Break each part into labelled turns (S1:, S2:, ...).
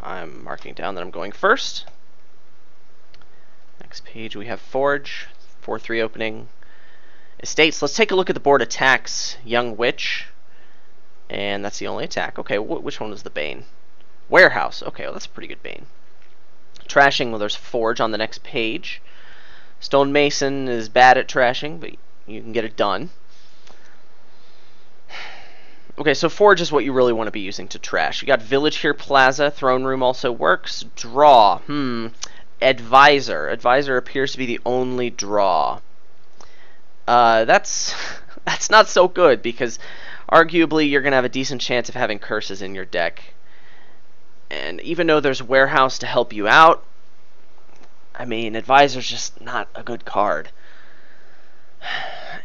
S1: I'm marking down that I'm going first. Next page we have Forge, 4-3 opening. Estates, let's take a look at the board attacks. Young Witch, and that's the only attack. Okay, which one was the Bane? Warehouse, okay, well that's a pretty good Bane. Trashing, well there's Forge on the next page. Stonemason is bad at trashing, but you can get it done. Okay, so Forge is what you really want to be using to trash. You got Village here, Plaza, Throne Room also works. Draw, Advisor. Advisor appears to be the only draw. That's not so good, because arguably you're going to have a decent chance of having curses in your deck. And even though there's Warehouse to help you out, I mean, Advisor's just not a good card.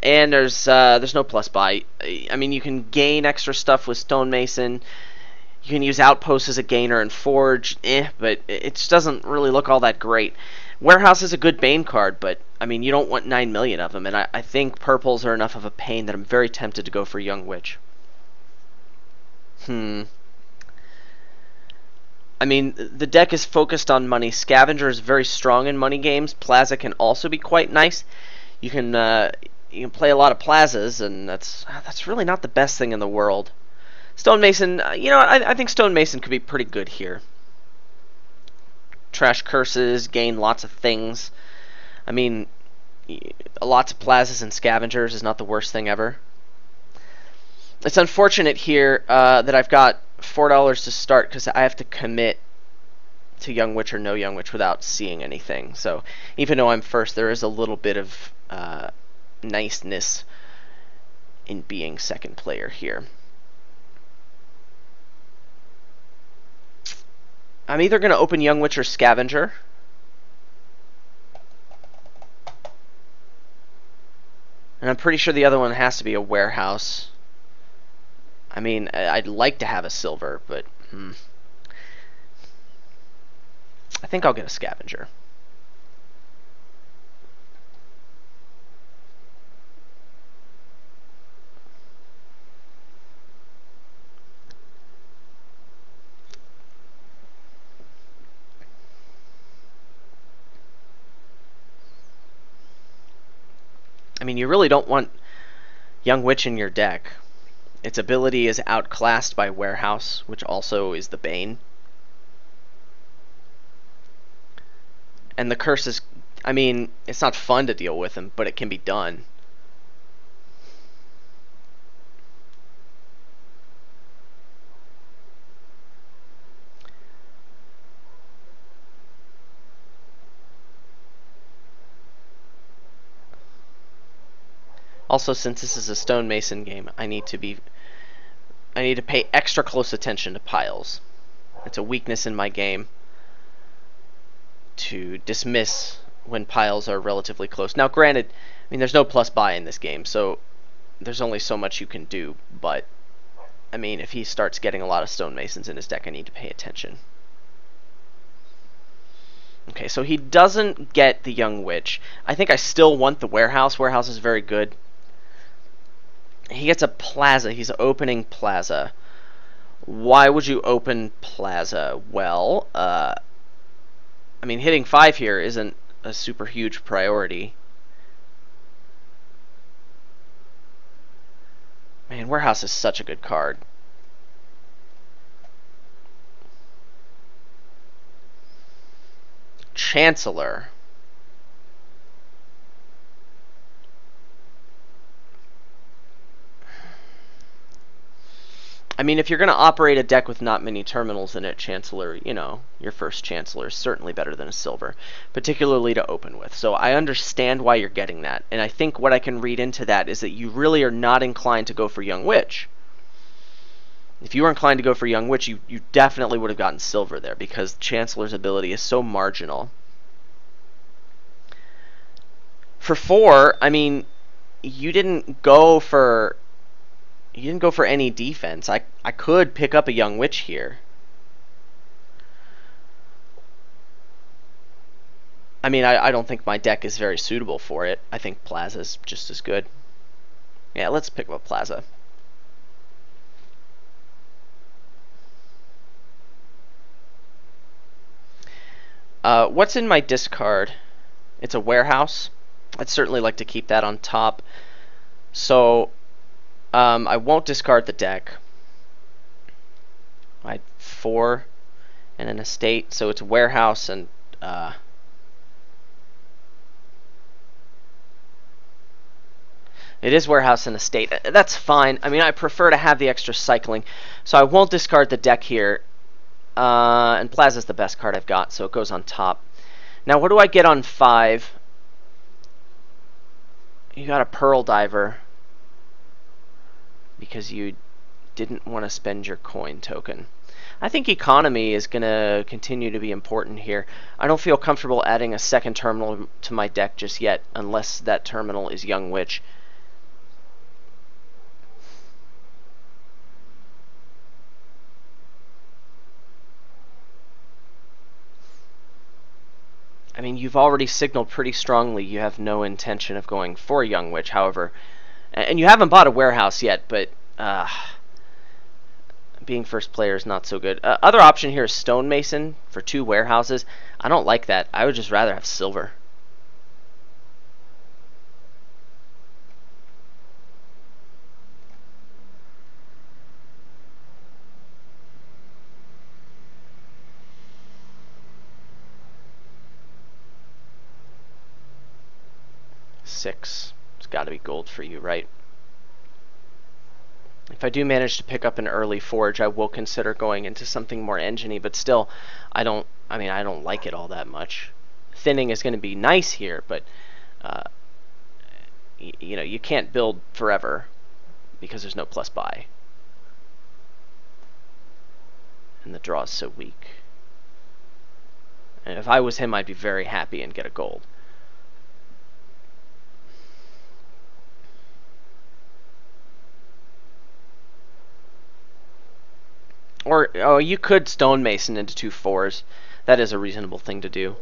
S1: And there's no plus buy. I mean, you can gain extra stuff with Stonemason. You can use Outpost as a gainer and Forge, but it just doesn't really look all that great. Warehouse is a good Bane card, but I mean, you don't want 9 million of them, and I think purples are enough of a pain that I'm very tempted to go for Young Witch. I mean, the deck is focused on money. Scavenger is very strong in money games. Plaza can also be quite nice. You can play a lot of plazas, and that's really not the best thing in the world. Stonemason, I think Stonemason could be pretty good here. Trash curses, gain lots of things. I mean, lots of plazas and scavengers is not the worst thing ever. It's unfortunate here that I've got $4 to start, because I have to commit to Young Witch or no Young Witch without seeing anything. So even though I'm first, there is a little bit of niceness in being second player here. I'm either going to open Young Witch or Scavenger. And I'm pretty sure the other one has to be a Warehouse. I mean, I'd like to have a silver, but I think I'll get a Scavenger. I mean, you really don't want Young Witch in your deck. Its ability is outclassed by Warehouse, which also is the Bane. And the curse is, I mean, it's not fun to deal with him, but it can be done. Also, since this is a Stonemason game, I need to pay extra close attention to piles. It's a weakness in my game to dismiss when piles are relatively close. Now, granted, I mean, there's no plus buy in this game, so there's only so much you can do, but I mean, if he starts getting a lot of Stonemasons in his deck, I need to pay attention. Okay, so he doesn't get the Young Witch. I think I still want the Warehouse. Warehouse is very good. He gets a Plaza. He's opening Plaza. Why would you open Plaza? Well, I mean, hitting 5 here isn't a super huge priority. Man, Warehouse is such a good card. Chancellor. I mean, if you're going to operate a deck with not many terminals in it, Chancellor, your first Chancellor is certainly better than a silver, particularly to open with. So I understand why you're getting that, and I think what I can read into that is that you really are not inclined to go for Young Witch. If you were inclined to go for Young Witch, you definitely would have gotten silver there, because Chancellor's ability is so marginal. For 4, I mean, you didn't go for any defense. I could pick up a Young Witch here. I mean, I don't think my deck is very suitable for it. I think Plaza's just as good. Yeah, let's pick up Plaza. What's in my discard? It's a warehouse. I'd certainly like to keep that on top. So I won't discard the deck. I had 4 and an estate, so it's a warehouse and it is warehouse and estate. That's fine. I mean, I prefer to have the extra cycling, so I won't discard the deck here. And Plaza's the best card I've got, so it goes on top. Now, what do I get on 5? You got a Pearl Diver because you didn't want to spend your coin token. I think economy is going to continue to be important here. I don't feel comfortable adding a second terminal to my deck just yet, unless that terminal is Young Witch. I mean, you've already signaled pretty strongly you have no intention of going for Young Witch, however. And you haven't bought a warehouse yet, but being first player is not so good. Other option here is Stonemason for 2 warehouses. I don't like that. I would just rather have silver. Six. It's got to be gold for you, right? If I do manage to pick up an early forge, I will consider going into something more engine-y, but still, I don't like it all that much. Thinning is going to be nice here, but you know, you can't build forever because there's no plus buy. And the draw is so weak. And if I was him, I'd be very happy and get a gold. Or, oh, you could Stonemason into 2 4s. That is a reasonable thing to do.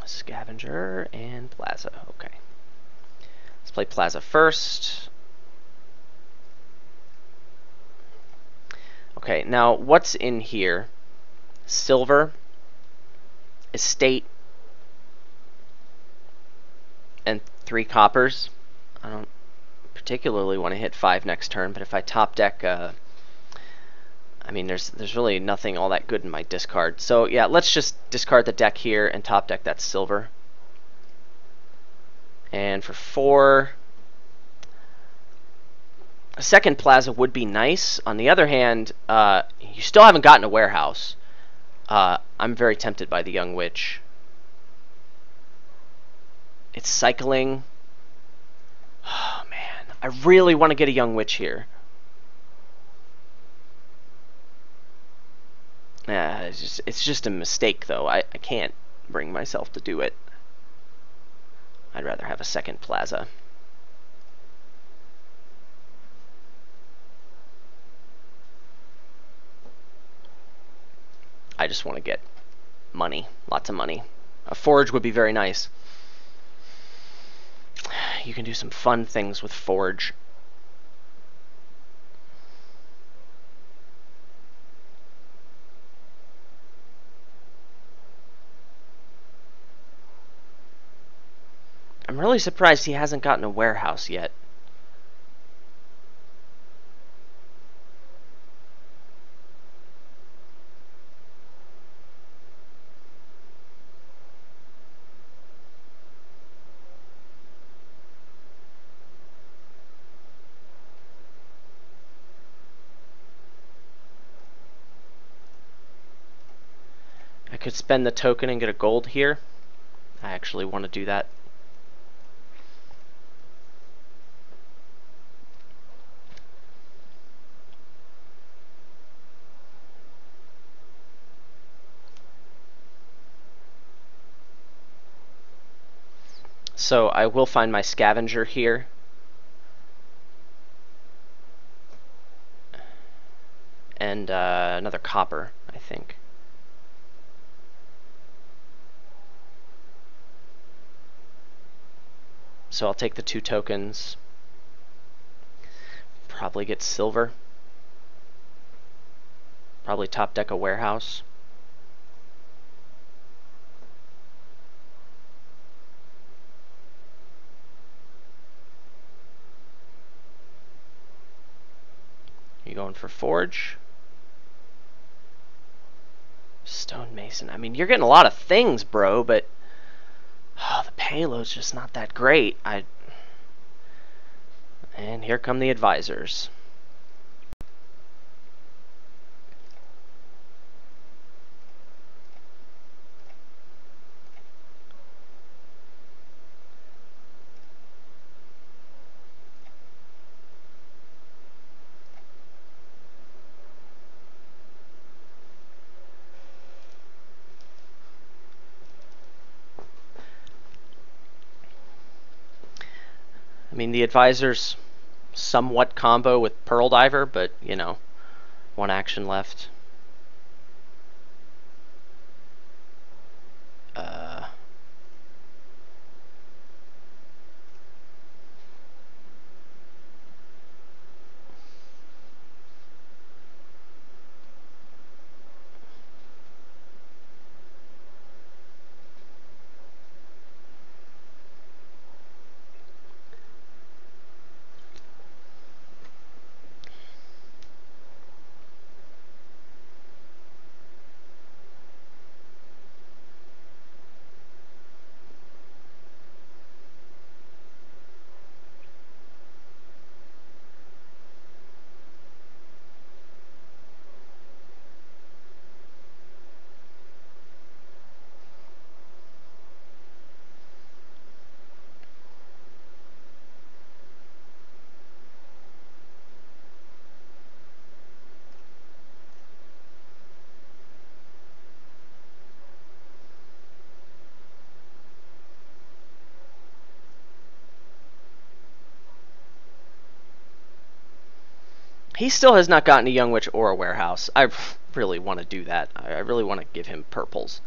S1: Scavenger and Plaza. Okay. Let's play Plaza first. Okay, now what's in here? Silver, estate, and 3 coppers. I don't particularly want to hit 5 next turn, but if I top deck, I mean, there's really nothing all that good in my discard. So yeah, let's just discard the deck here and top deck that silver. And for 4, a second Plaza would be nice. On the other hand, you still haven't gotten a warehouse. I'm very tempted by the Young Witch. It's cycling. Oh man, I really want to get a Young Witch here. It's just a mistake, though. I can't bring myself to do it. I'd rather have a second Plaza. I just want to get money, lots of money. A forge would be very nice. You can do some fun things with forge. I'm really surprised he hasn't gotten a warehouse yet. I could spend the token and get a gold here. I actually want to do that. So I will find my scavenger here. And another copper, I think. So I'll take the 2 tokens. Probably get silver. Probably top deck a warehouse. You going for forge? Stonemason. I mean, you're getting a lot of things, bro, but the payload's just not that great. And here come the advisors. I mean, the advisors somewhat combo with Pearl Diver, but, you know, one action left. He still has not gotten a Young Witch or a Warehouse. I really want to do that. I really want to give him purples.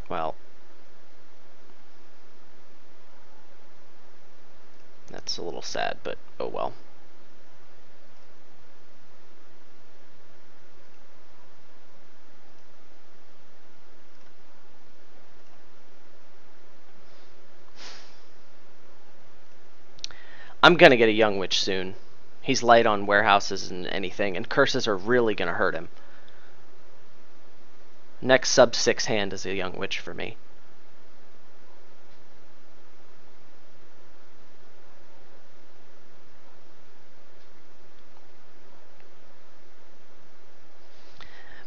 S1: Well, that's a little sad, but oh well. I'm gonna get a Young Witch soon. He's light on warehouses and anything, and curses are really gonna hurt him. Next sub 6 hand is a Young Witch for me.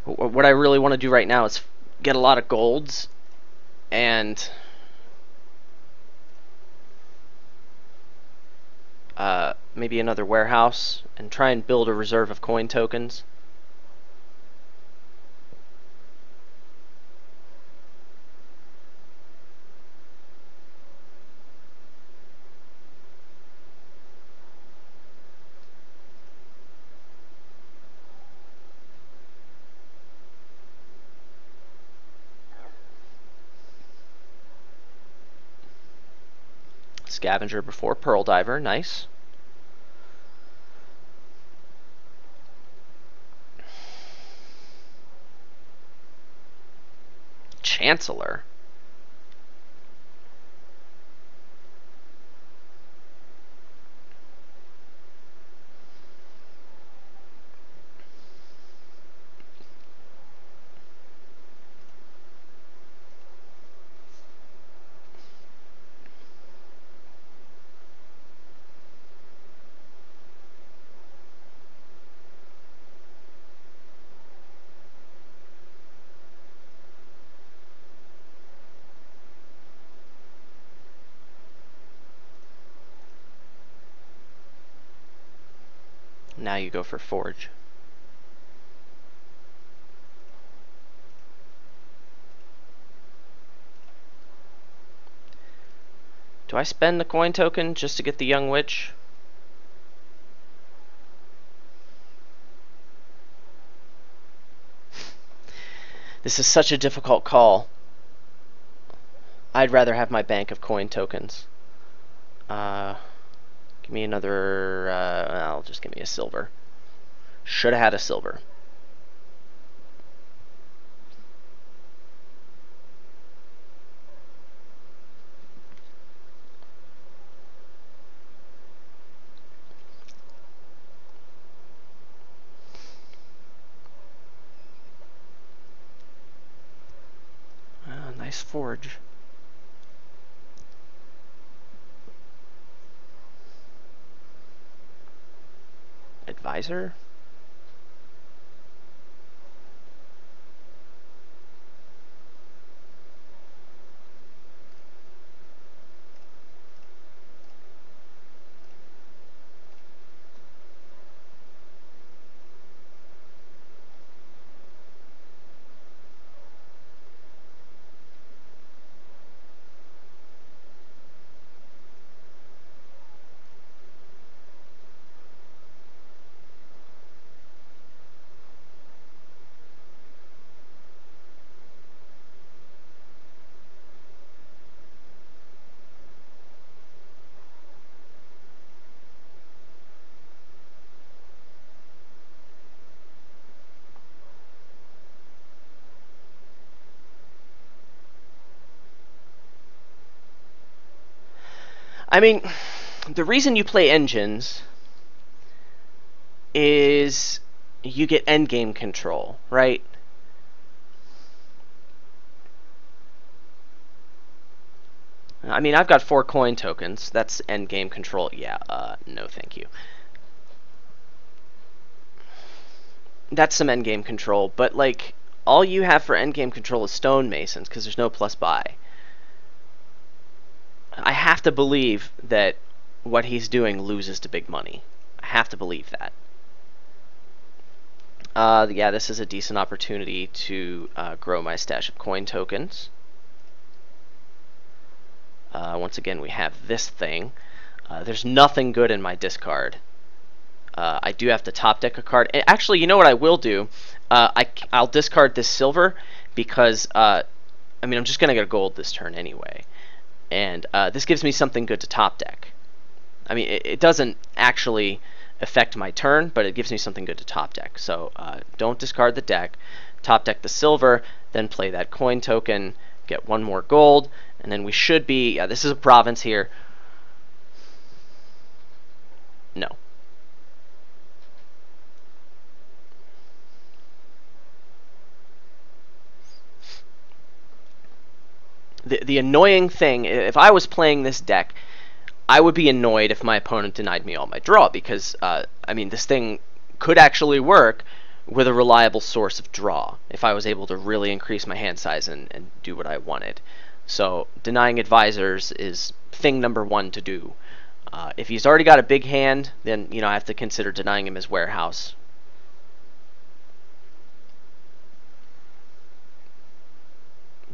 S1: What I really want to do right now is get a lot of golds and maybe another warehouse and try and build a reserve of coin tokens. Scavenger before Pearl Diver, nice. Chancellor. Now you go for Forge. Do I spend the coin token just to get the Young Witch? This is such a difficult call. I'd rather have my bank of coin tokens. Give me another... I'll just give me a silver. Should have had a silver. Nice forge. Advisor? I mean, the reason you play engines is you get endgame control, right? I mean, I've got 4 coin tokens. That's endgame control. Yeah, no thank you. That's some endgame control, but, like, all you have for endgame control is stonemasons, because there's no plus buy. I have to believe that what he's doing loses to big money. I have to believe that. Yeah, this is a decent opportunity to grow my stash of coin tokens. Once again, we have this thing. There's nothing good in my discard. I do have to top deck a card. Actually, you know what I will do? I'll discard this silver because, I mean, I'm just going to get a gold this turn anyway. And this gives me something good to top deck. I mean, it doesn't actually affect my turn, but it gives me something good to top deck. So don't discard the deck, top deck the silver, then play that coin token, get 1 more gold, and then we should be... this is a province here. No. The annoying thing, if I was playing this deck, I would be annoyed if my opponent denied me all my draw, because, I mean, this thing could actually work with a reliable source of draw, if I was able to really increase my hand size and do what I wanted. So, denying advisors is thing number 1 to do. If he's already got a big hand, then, you know, I have to consider denying him his warehouse.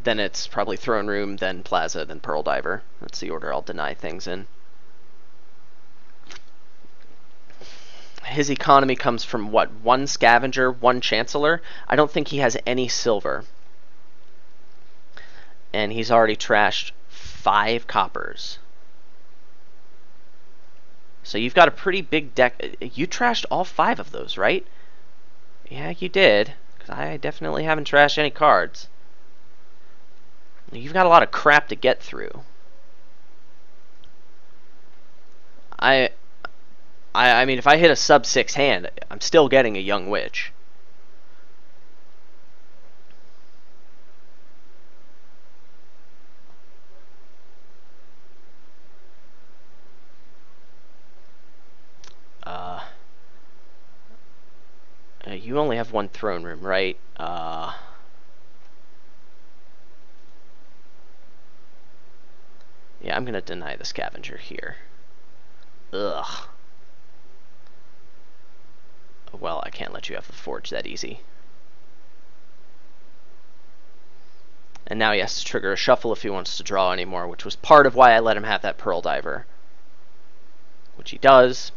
S1: Then it's probably Throne Room, then Plaza, then Pearl Diver. That's the order I'll deny things in. His economy comes from, what, 1 Scavenger, 1 Chancellor? I don't think he has any silver. And he's already trashed 5 coppers. So you've got a pretty big deck. You trashed all 5 of those, right? Yeah, you did. Because I definitely haven't trashed any cards. You've got a lot of crap to get through. I mean, if I hit a sub-6 hand, I'm still getting a Young Witch. You only have 1 Throne Room, right? Yeah, I'm going to deny the Scavenger here. Ugh. Well, I can't let you have the Forge that easy. And now he has to trigger a shuffle if he wants to draw anymore, which was part of why I let him have that Pearl Diver. Which he does.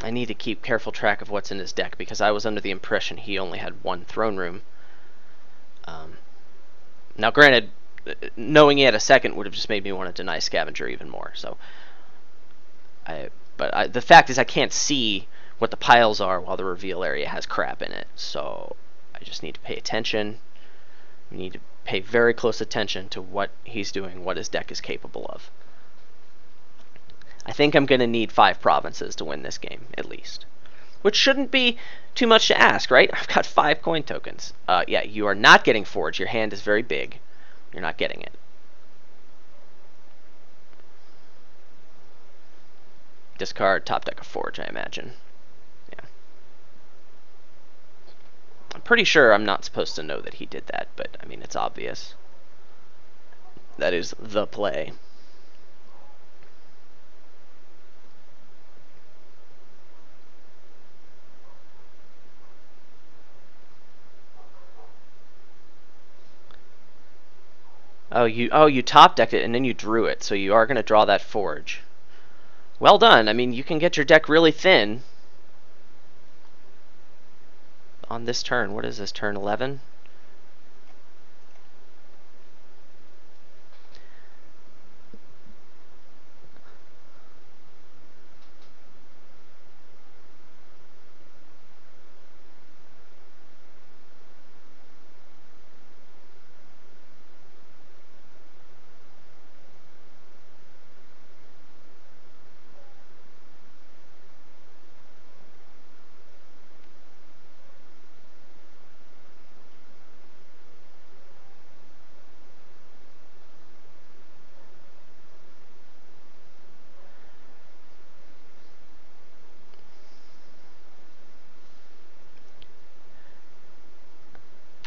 S1: I need to keep careful track of what's in his deck, because I was under the impression he only had one throne room. Now, granted, knowing he had a second would have just made me want to deny Scavenger even more. So, the fact is I can't see what the piles are while the reveal area has crap in it. So I just need to pay attention. We need to pay very close attention to what he's doing, what his deck is capable of. I think I'm going to need 5 provinces to win this game, at least. Which shouldn't be too much to ask, right? I've got 5 coin tokens. Yeah, you are not getting Forge. Your hand is very big. You're not getting it. Discard, top deck of Forge, I imagine. Yeah. I'm pretty sure I'm not supposed to know that he did that, but, I mean, it's obvious. That is the play. Oh, you top decked it and then you drew it, so you are going to draw that Forge. Well done. I mean, you can get your deck really thin on this turn. What is this, turn 11?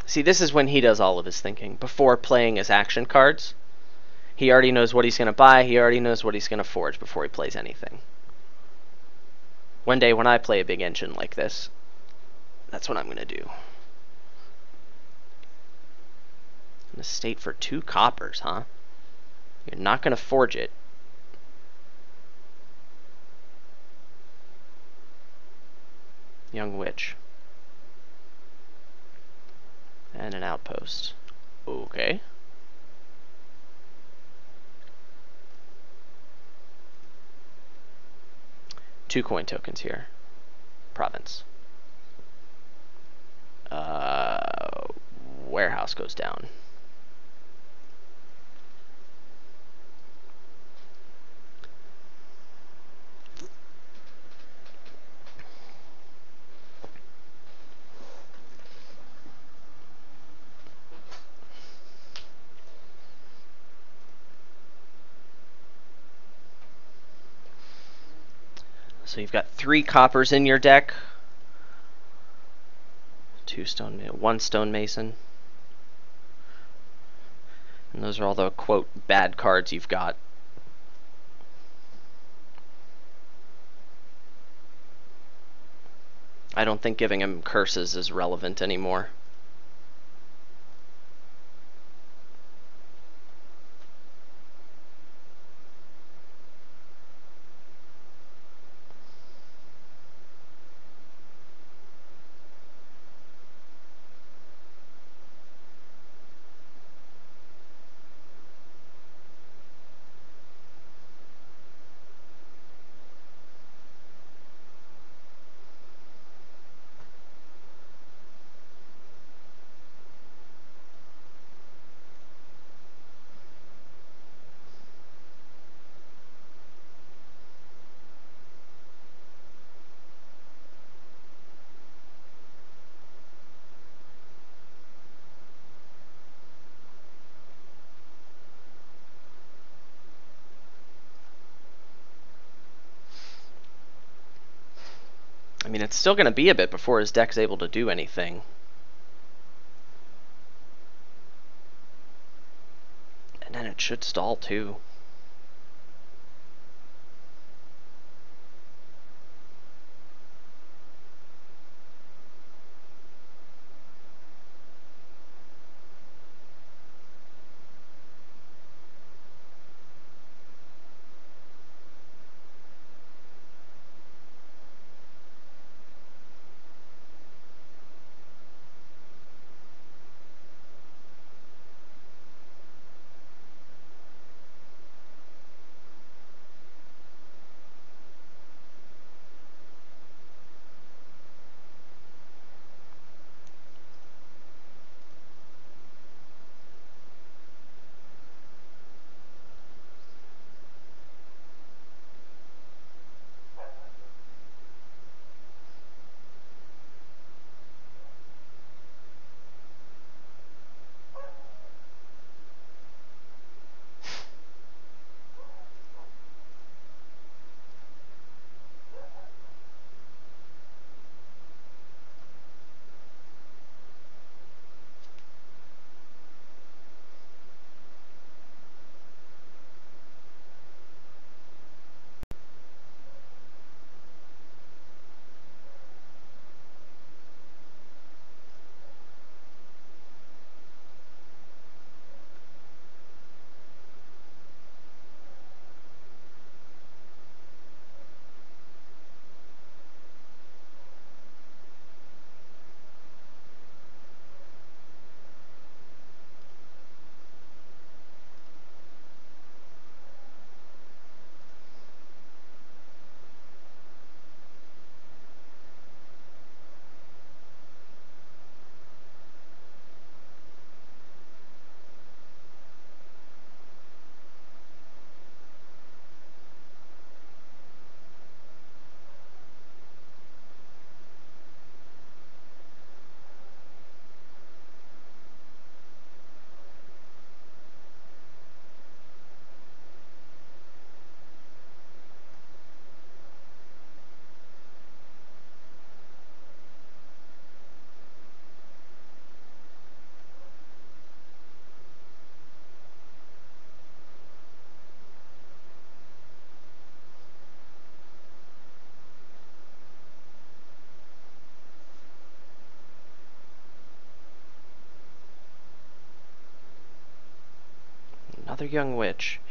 S1: See, this is when he does all of his thinking. Before playing his action cards, he already knows what he's going to buy. He already knows what he's going to forge before he plays anything. One day when I play a big engine like this, that's what I'm going to do. An estate for 2 coppers, huh? You're not going to forge it. Young Witch. And an outpost. Okay. Two coin tokens here. Province. Warehouse goes down. So you've got 3 coppers in your deck. 1 stonemason. And those are all the, quote, bad cards you've got. I don't think giving him curses is relevant anymore. I mean, it's still going to be a bit before his deck's able to do anything. And then it should stall, too. Another young witch.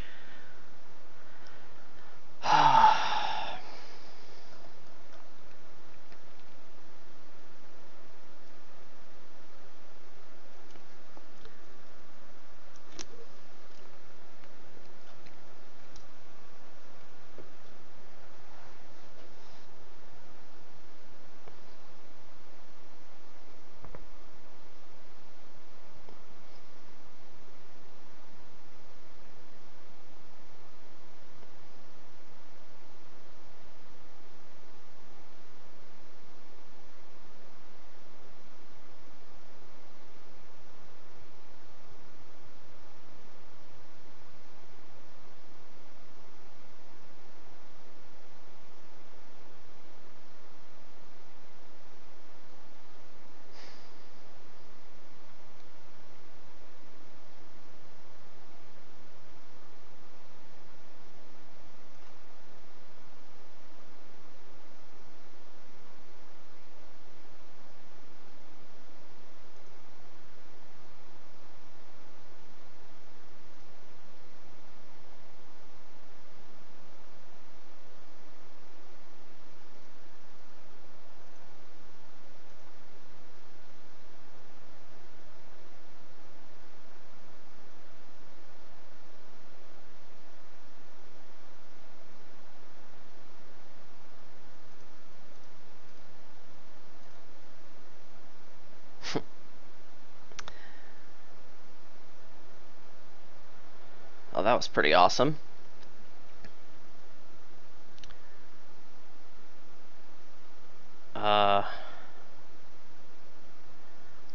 S1: Oh, that was pretty awesome.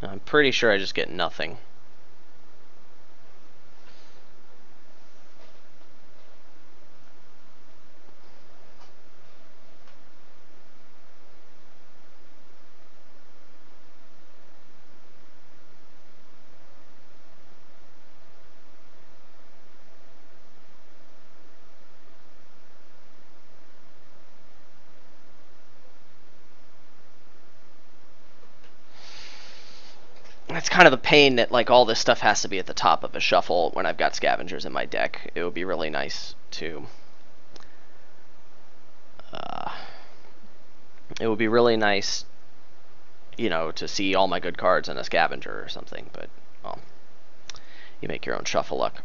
S1: I'm pretty sure I just get nothing. It's kind of a pain that like all this stuff has to be at the top of a shuffle when I've got scavengers in my deck. It would be really nice to it would be really nice, you know, to see all my good cards in a scavenger or something, but well, you make your own shuffle luck.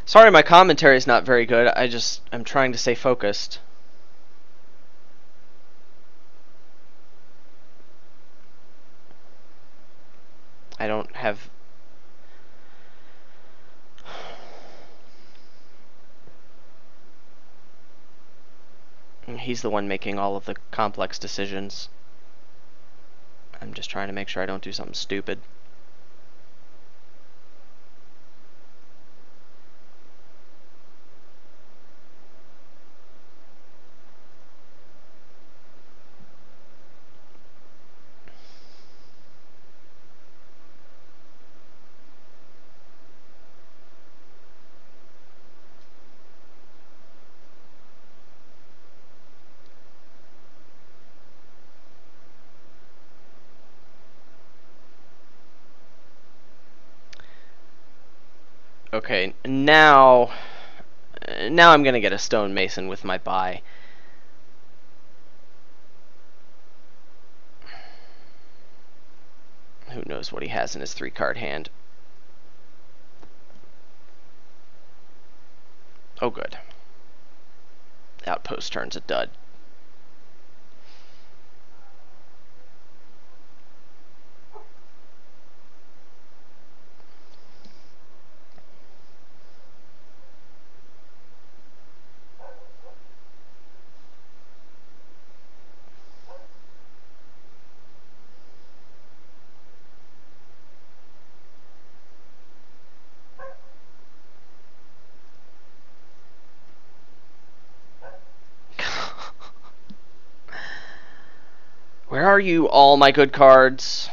S1: Sorry, my commentary is not very good. I'm trying to stay focused. I don't have... He's the one making all of the complex decisions. I'm just trying to make sure I don't do something stupid. Okay, now I'm gonna get a stonemason with my buy. Who knows what he has in his 3-card hand. Oh, good. Outpost turns a dud. Where are you, all my good cards?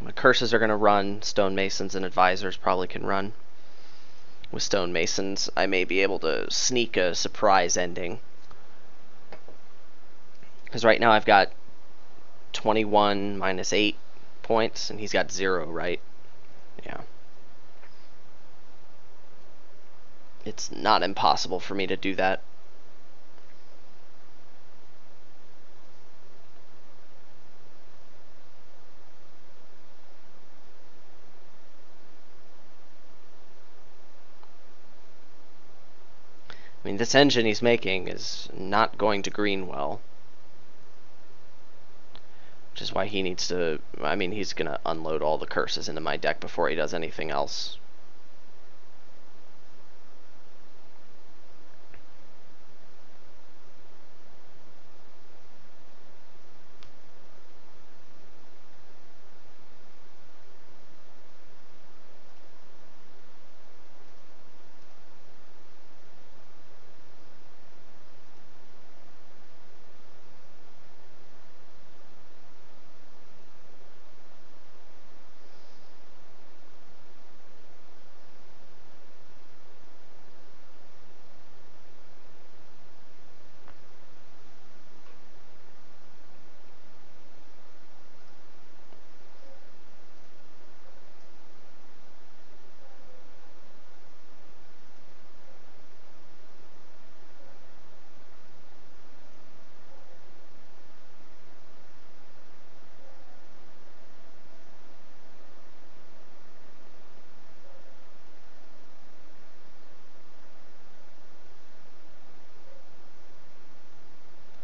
S1: My curses are going to run. Stonemasons and advisors probably can run. With stonemasons, I may be able to sneak a surprise ending. Because right now I've got 21 minus 8 points, and he's got 0, right? Yeah. It's not impossible for me to do that. I mean, this engine he's making is not going to green well. Which is why he needs to... I mean, he's going to unload all the curses into my deck before he does anything else.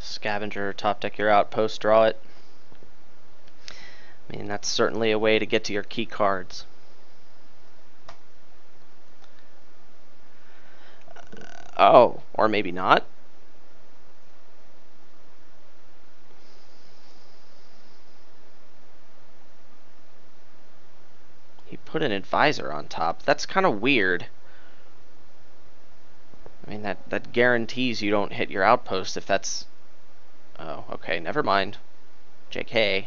S1: Scavenger, top deck your outpost, draw it. I mean, that's certainly a way to get to your key cards. Oh, or maybe not. He put an advisor on top. That's kind of weird. I mean, that guarantees you don't hit your outpost if that's... Oh, okay, never mind. JK.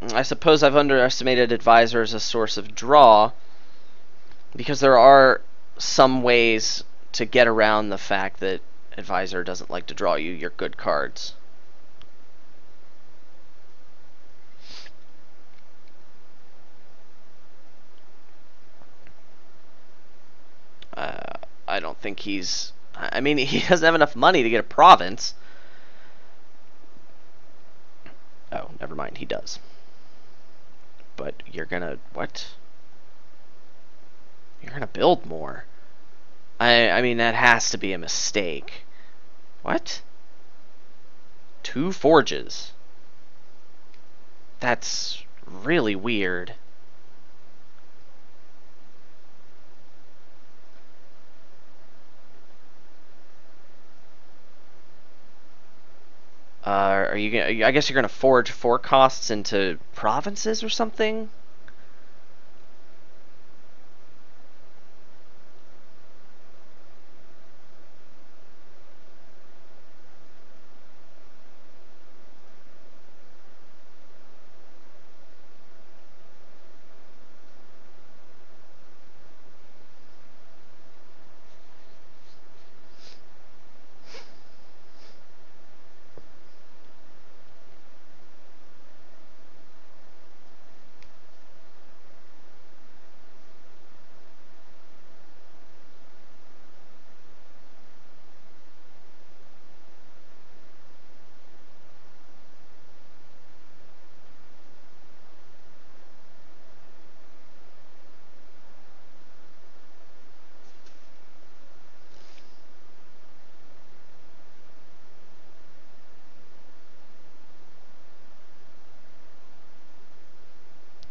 S1: I suppose I've underestimated advisor as a source of draw, because there are some ways to get around the fact that advisor doesn't like to draw you your good cards. I don't think he's... I mean, he doesn't have enough money to get a province. Oh, never mind, he does. But you're gonna... What? You're gonna build more. I mean, that has to be a mistake. What? 2 forges. That's really weird. Are you gonna? I guess you're gonna forge 4 costs into provinces or something.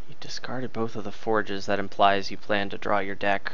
S1: You discarded both of the forges. That implies you plan to draw your deck.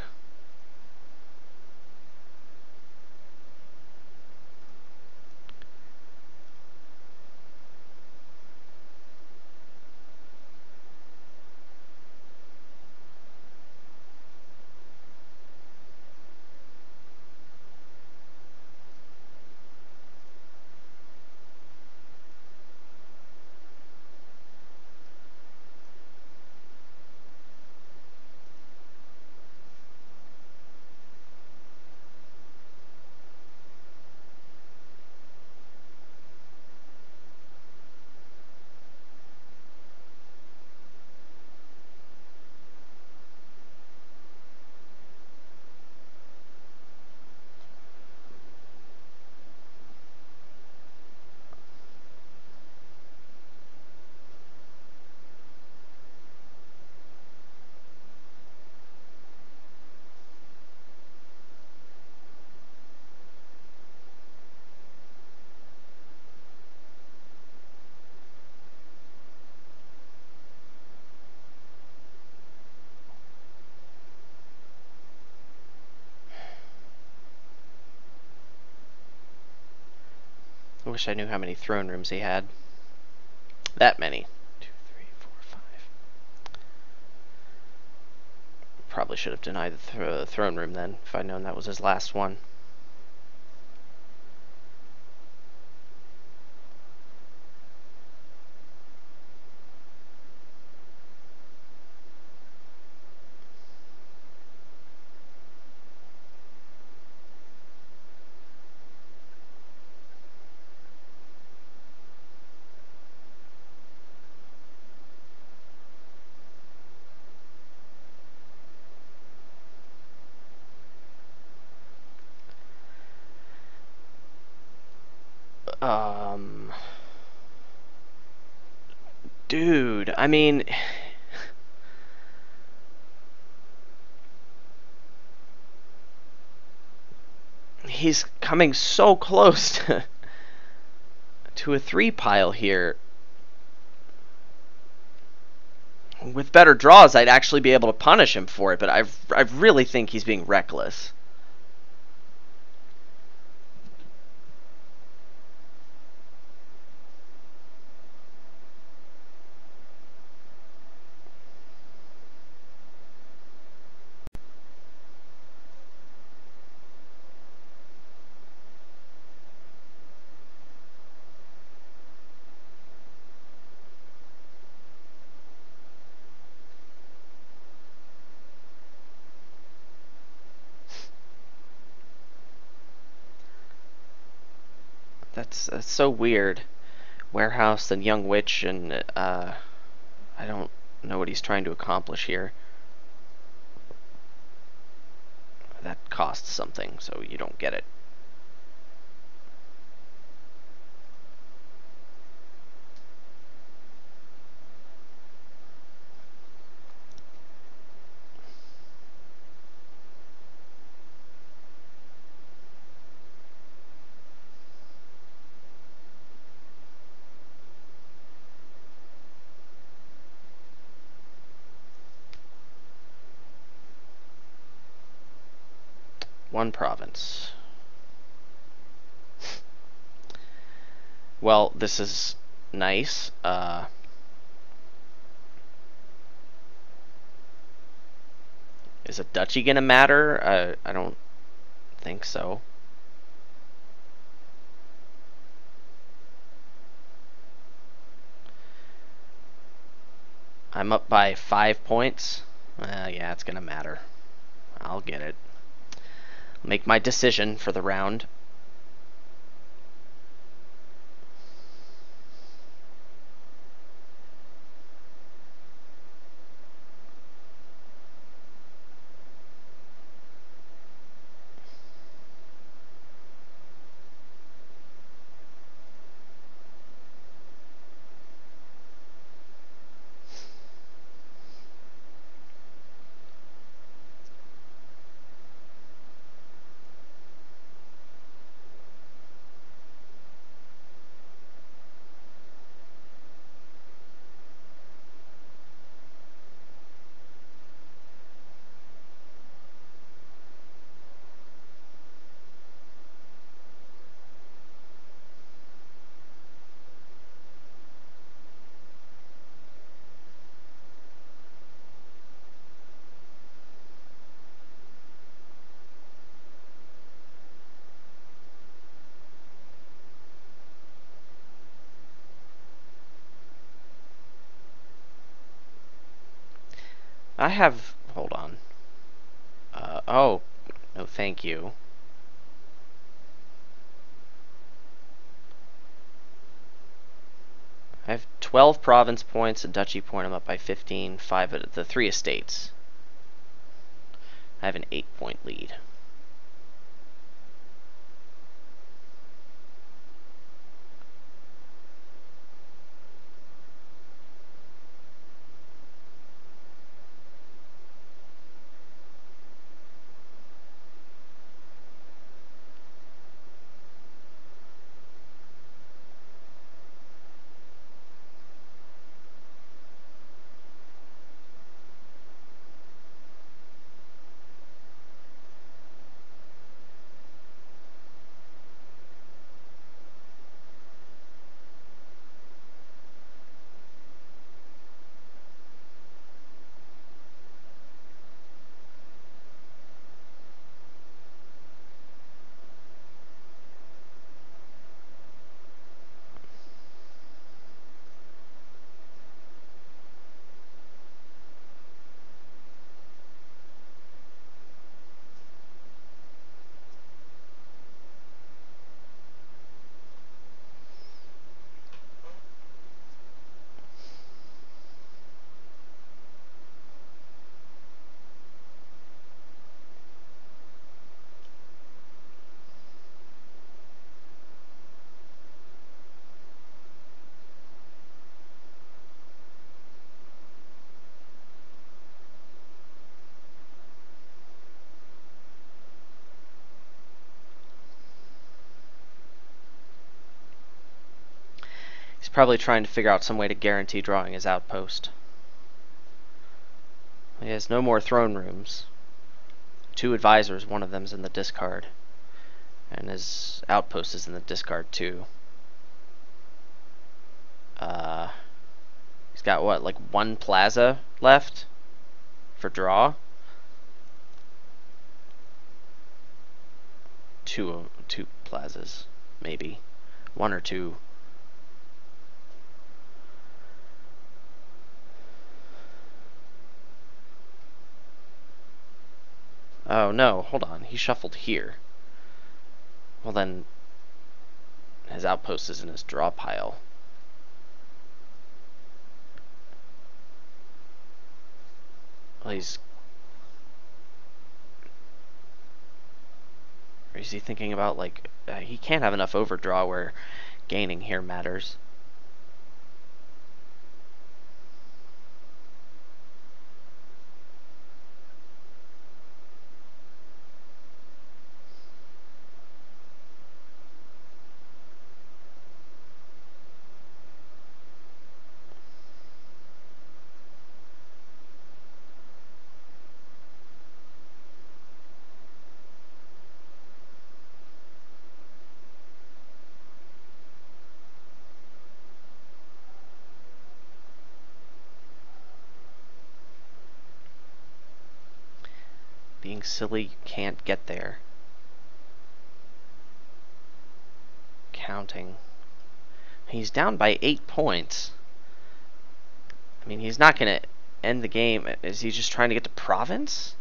S1: I wish I knew how many throne rooms he had. That many. 2, 3, 4, 5. Probably should have denied the throne room then, if I'd known that was his last one. Dude, I mean... He's coming so close to a 3 pile here. With better draws, I'd actually be able to punish him for it, but I really think he's being reckless. That's so weird. Warehouse, then Young Witch, and I don't know what he's trying to accomplish here. That costs something, so you don't get it. One province. Well, this is nice. Is a duchy gonna matter? I don't think so. I'm up by 5 points. Yeah, it's gonna matter. I'll get it. Make my decision for the round. I have... Hold on. Oh. No, thank you. I have 12 province points, a duchy point. I'm up by 15. 5 at the 3 estates. I have an 8-point lead. He's probably trying to figure out some way to guarantee drawing his outpost. He has no more throne rooms. 2 advisors, one of them's in the discard. And his outpost is in the discard too. He's got what, like 1 plaza left for draw? Two plazas, maybe. 1 or 2. Oh no, hold on. He shuffled here. Well then, His outpost is in his draw pile. Well, he's... Or is he thinking about, like... he can't have enough overdraw where gaining here matters. Being silly, you can't get there. Counting. He's down by 8 points. I mean, he's not going to end the game. Is he just trying to get to province?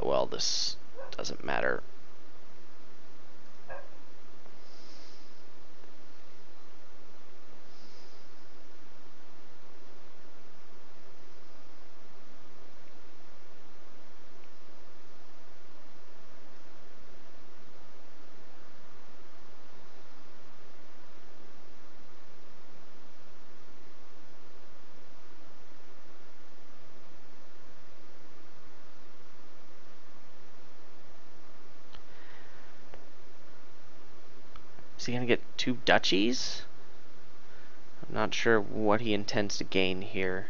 S1: Well, this doesn't matter. Is he going to get 2 duchies? I'm not sure what he intends to gain here.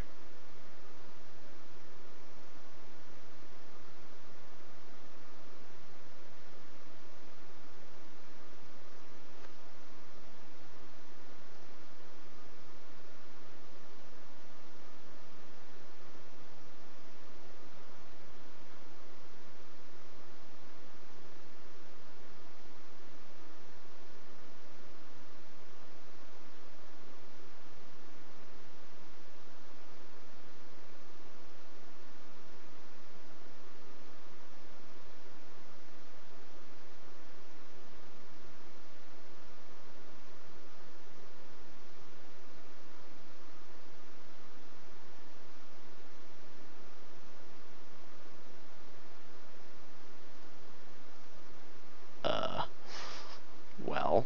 S1: Well.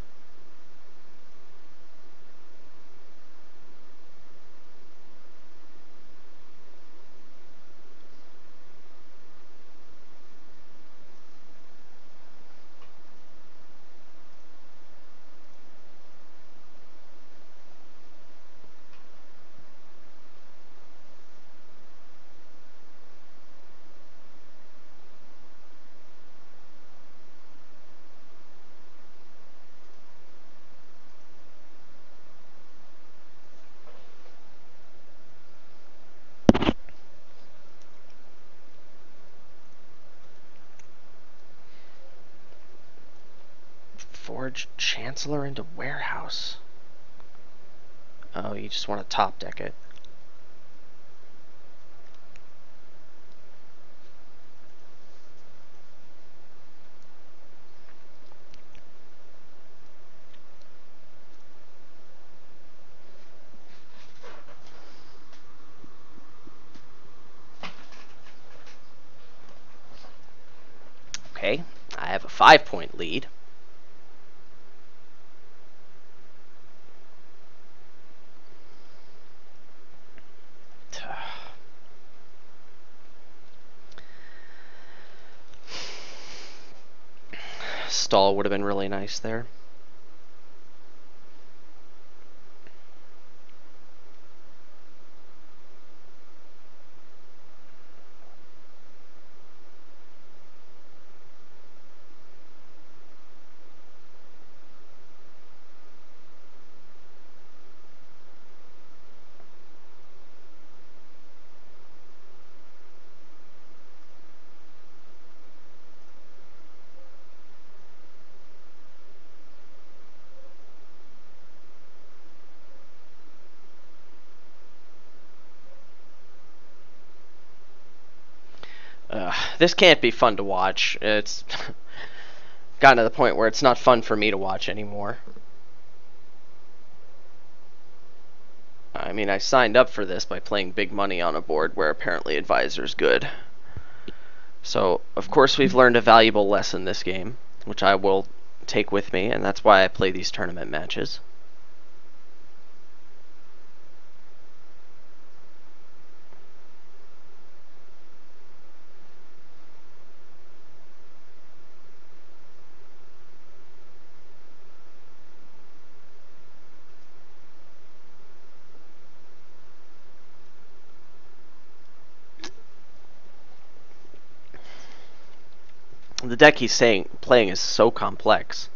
S1: Forge Chancellor into Warehouse. Oh, you just want to top deck it. Okay, I have a 5-point lead. Stall would have been really nice there. This can't be fun to watch. It's gotten to the point where it's not fun for me to watch anymore. I mean, I signed up for this by playing big money on a board where apparently Advisor's good. So, of course, we've learned a valuable lesson this game, which I will take with me, and that's why I play these tournament matches. The deck he's playing is so complex.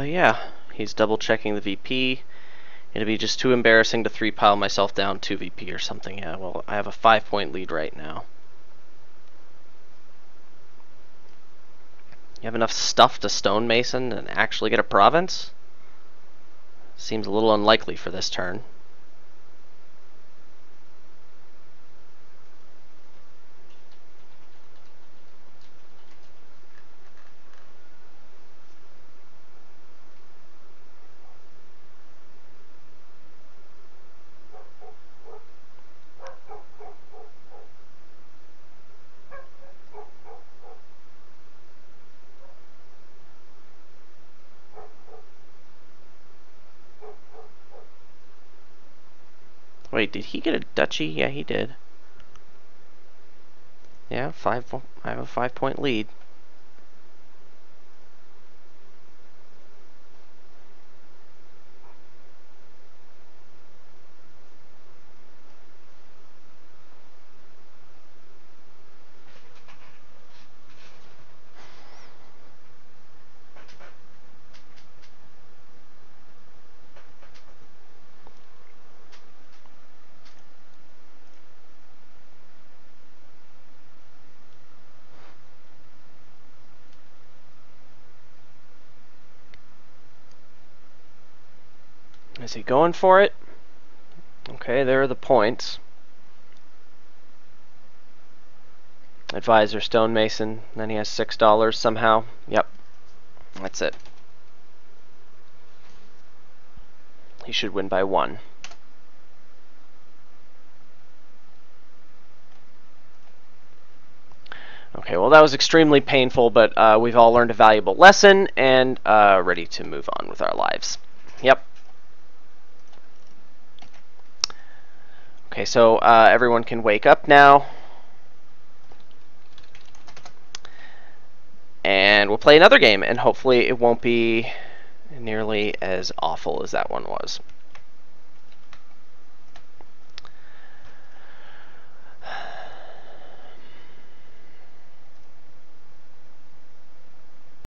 S1: Yeah, he's double checking the VP. It'd be just too embarrassing to 3-pile myself down 2 VP or something. Yeah, well, I have a 5-point lead right now. You have enough stuff to stonemason and actually get a province? Seems a little unlikely for this turn. Wait, did he get a duchy? Yeah, he did. Yeah, I have a 5-point lead. Is he going for it? Okay, there are the points. Advisor stonemason. Then he has $6 somehow. Yep, that's it. He should win by 1. Okay, well that was extremely painful, but we've all learned a valuable lesson and ready to move on with our lives. Yep. Okay, so everyone can wake up now. And we'll play another game, and hopefully it won't be nearly as awful as that one was.